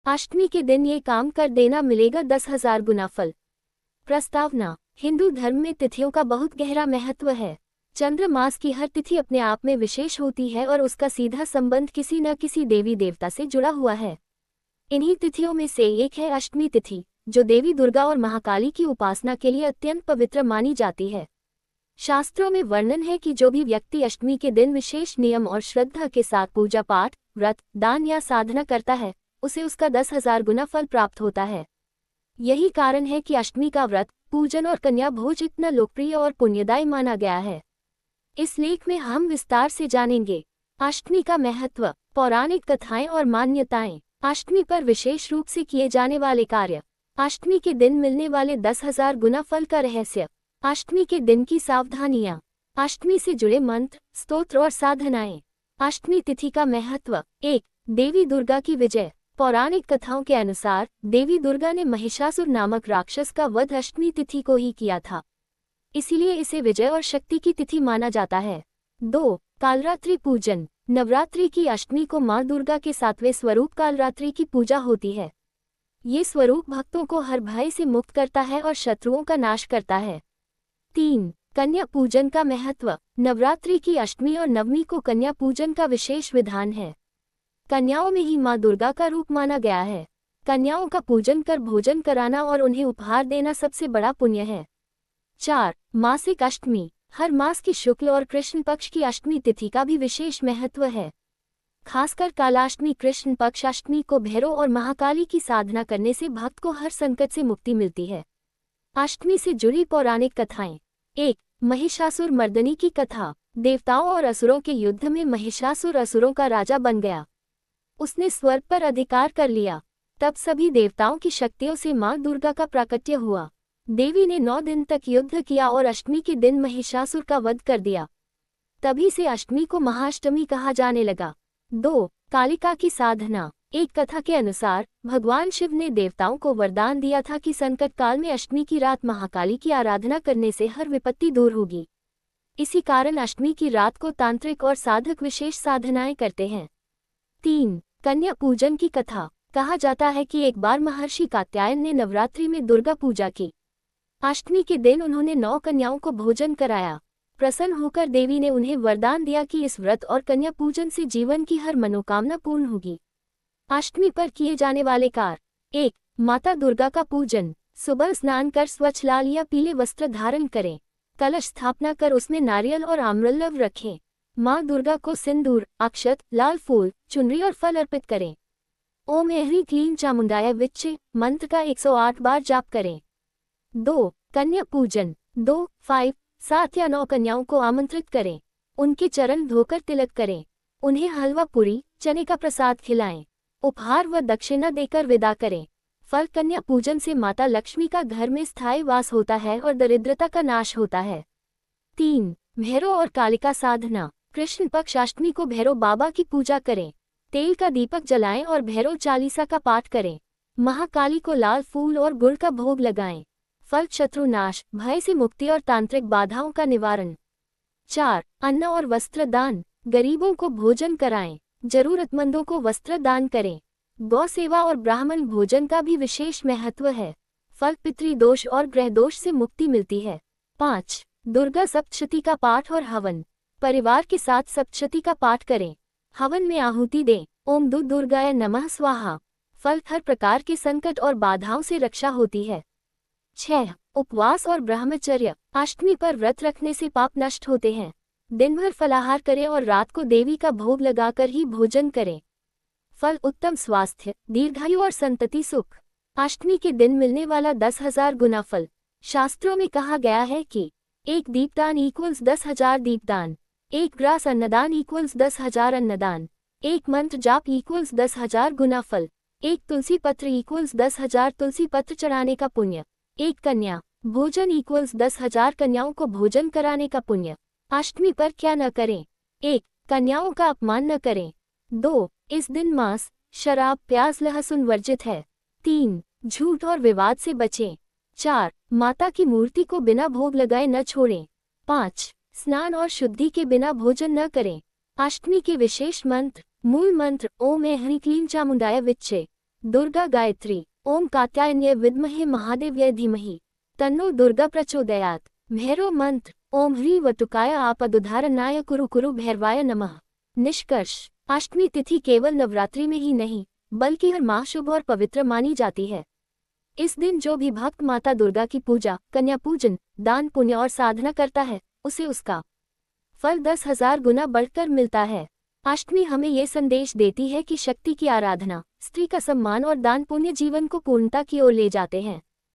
अष्टमी के दिन ये काम कर देना, मिलेगा 10,000 गुना फल। प्रस्तावना। हिंदू धर्म में तिथियों का बहुत गहरा महत्व है। चंद्र मास की हर तिथि अपने आप में विशेष होती है और उसका सीधा संबंध किसी न किसी देवी देवता से जुड़ा हुआ है। इन्हीं तिथियों में से एक है अष्टमी तिथि, जो देवी दुर्गा और महाकाली की उपासना के लिए अत्यंत पवित्र मानी जाती है। शास्त्रों में वर्णन है कि जो भी व्यक्ति अष्टमी के दिन विशेष नियम और श्रद्धा के साथ पूजा पाठ, व्रत, दान या साधना करता है, उसे उसका 10,000 गुना फल प्राप्त होता है। यही कारण है कि अष्टमी का व्रत, पूजन और कन्या भोज इतना लोकप्रिय और पुण्यदायी माना गया है। इस लेख में हम विस्तार से जानेंगे अष्टमी का महत्व, पौराणिक कथाएं और मान्यताएं, अष्टमी पर विशेष रूप से किए जाने वाले कार्य, अष्टमी के दिन मिलने वाले 10,000 गुना फल का रहस्य, अष्टमी के दिन की सावधानियां, अष्टमी से जुड़े मंत्र, स्तोत्र और साधनाएं। अष्टमी तिथि का महत्व। 1. देवी दुर्गा की विजय। पौराणिक कथाओं के अनुसार देवी दुर्गा ने महिषासुर नामक राक्षस का वध अष्टमी तिथि को ही किया था, इसीलिए इसे विजय और शक्ति की तिथि माना जाता है। 2. कालरात्रि पूजन। नवरात्रि की अष्टमी को मां दुर्गा के 7वें स्वरूप कालरात्रि की पूजा होती है। ये स्वरूप भक्तों को हर भय से मुक्त करता है और शत्रुओं का नाश करता है। 3. कन्या पूजन का महत्व। नवरात्रि की अष्टमी और नवमी को कन्या पूजन का विशेष विधान है। कन्याओं में ही मां दुर्गा का रूप माना गया है। कन्याओं का पूजन कर भोजन कराना और उन्हें उपहार देना सबसे बड़ा पुण्य है। 4. मासिक अष्टमी। हर मास की शुक्ल और कृष्ण पक्ष की अष्टमी तिथि का भी विशेष महत्व है। खासकर कालाष्टमी कृष्ण पक्ष अष्टमी को भैरव और महाकाली की साधना करने से भक्त को हर संकट से मुक्ति मिलती है। अष्टमी से जुड़ी पौराणिक कथाएं। 1. महिषासुर मर्दनी की कथा। देवताओं और असुरों के युद्ध में महिषासुर असुरों का राजा बन गया। उसने स्वर्ग पर अधिकार कर लिया। तब सभी देवताओं की शक्तियों से मां दुर्गा का प्राकट्य हुआ। देवी ने 9 दिन तक युद्ध किया और अष्टमी के दिन महिषासुर का वध कर दिया। तभी से अष्टमी को महाअष्टमी कहा जाने लगा। 2. कालिका की साधना। एक कथा के अनुसार भगवान शिव ने देवताओं को वरदान दिया था कि संकट काल में अष्टमी की रात महाकाली की आराधना करने से हर विपत्ति दूर होगी। इसी कारण अष्टमी की रात को तांत्रिक और साधक विशेष साधनाएं करते हैं। 3. कन्या पूजन की कथा। कहा जाता है कि एक बार महर्षि कात्यायन ने नवरात्रि में दुर्गा पूजा की। अष्टमी के दिन उन्होंने 9 कन्याओं को भोजन कराया। प्रसन्न होकर देवी ने उन्हें वरदान दिया कि इस व्रत और कन्या पूजन से जीवन की हर मनोकामना पूर्ण होगी। अष्टमी पर किए जाने वाले कार्य। 1. माता दुर्गा का पूजन। सुबह स्नान कर स्वच्छ लाल या पीले वस्त्र धारण करें। कलश स्थापना कर उसमें नारियल और आम्रलव रखें। मां दुर्गा को सिंदूर, अक्षत, लाल फूल, चुनरी और फल अर्पित करें। ओम ह्रीं क्लीं चामुंडाय विच्चे मंत्र का 108 बार जाप करें। 2. कन्या पूजन। 2, 5, 7 या 9 कन्याओं को आमंत्रित करें। उनके चरण धोकर तिलक करें। उन्हें हलवा पूरी, चने का प्रसाद खिलाएं। उपहार व दक्षिणा देकर विदा करें। फल। कन्या पूजन से माता लक्ष्मी का घर में स्थायी वास होता है और दरिद्रता का नाश होता है। 3. भैरव और कालिका साधना। कृष्ण पक्ष अष्टमी को भैरव बाबा की पूजा करें। तेल का दीपक जलाएं और भैरव चालीसा का पाठ करें। महाकाली को लाल फूल और गुड़ का भोग लगाएं। फल। शत्रु नाश, भय से मुक्ति और तांत्रिक बाधाओं का निवारण। 4. अन्न और वस्त्र दान। गरीबों को भोजन कराएं। जरूरतमंदों को वस्त्र दान करें। गौ सेवा और ब्राह्मण भोजन का भी विशेष महत्व है। फल। पितृदोष और ग्रह दोष से मुक्ति मिलती है। 5. दुर्गा सप्तशती का पाठ और हवन। परिवार के साथ सप्तशती का पाठ करें। हवन में आहुति दें। ओम दुर्गाय नमः स्वाहा। फल। हर प्रकार के संकट और बाधाओं से रक्षा होती है। 6. उपवास और ब्रह्मचर्य। अष्टमी पर व्रत रखने से पाप नष्ट होते हैं। दिन भर फलाहार करें और रात को देवी का भोग लगाकर ही भोजन करें। फल। उत्तम स्वास्थ्य, दीर्घायु और संतति सुख। अष्टमी के दिन मिलने वाला 10,000 गुना फल। शास्त्रों में कहा गया है कि 1 दीपदान = 10,000 दीपदान, 1 ग्रास अन्नदान = 10,000 अन्नदान, 1 मंत्र जाप = 10,000 गुना फल, 1 तुलसी पत्र = 10,000 तुलसी पत्र चढ़ाने का पुण्य, 1 कन्या भोजन = 10,000 कन्याओं को भोजन कराने का पुण्य। अष्टमी पर क्या न करें। 1. कन्याओं का अपमान न करें। 2. इस दिन मांस, शराब, प्याज, लहसुन वर्जित है। 3. झूठ और विवाद से बचें। 4. माता की मूर्ति को बिना भोग लगाए न छोड़ें। 5. स्नान और शुद्धि के बिना भोजन न करें। अष्टमी के विशेष मंत्र। मूल मंत्र। ओम ह्रीं क्लीं चामुंडाय विच्चे। दुर्गा गायत्री। ओम कात्यायन्ये विद्महे महादेव्यै धीमहि तन्नो दुर्गा प्रचोदयात्। भैरव मंत्र। ओम ह्रीं वटुकाय आपदुद्धारणाय कुरु कुरु भैरवाय नमः। निष्कर्ष, अष्टमी तिथि केवल नवरात्रि में ही नहीं बल्कि हर माह शुभ और पवित्र मानी जाती है। इस दिन जो भी भक्त माता दुर्गा की पूजा, कन्या पूजन, दान पुण्य और साधना करता है, उसे उसका फल 10,000 गुना बढ़कर मिलता है। अष्टमी हमें ये संदेश देती है कि शक्ति की आराधना, स्त्री का सम्मान और दान पुण्य जीवन को पूर्णता की ओर ले जाते हैं।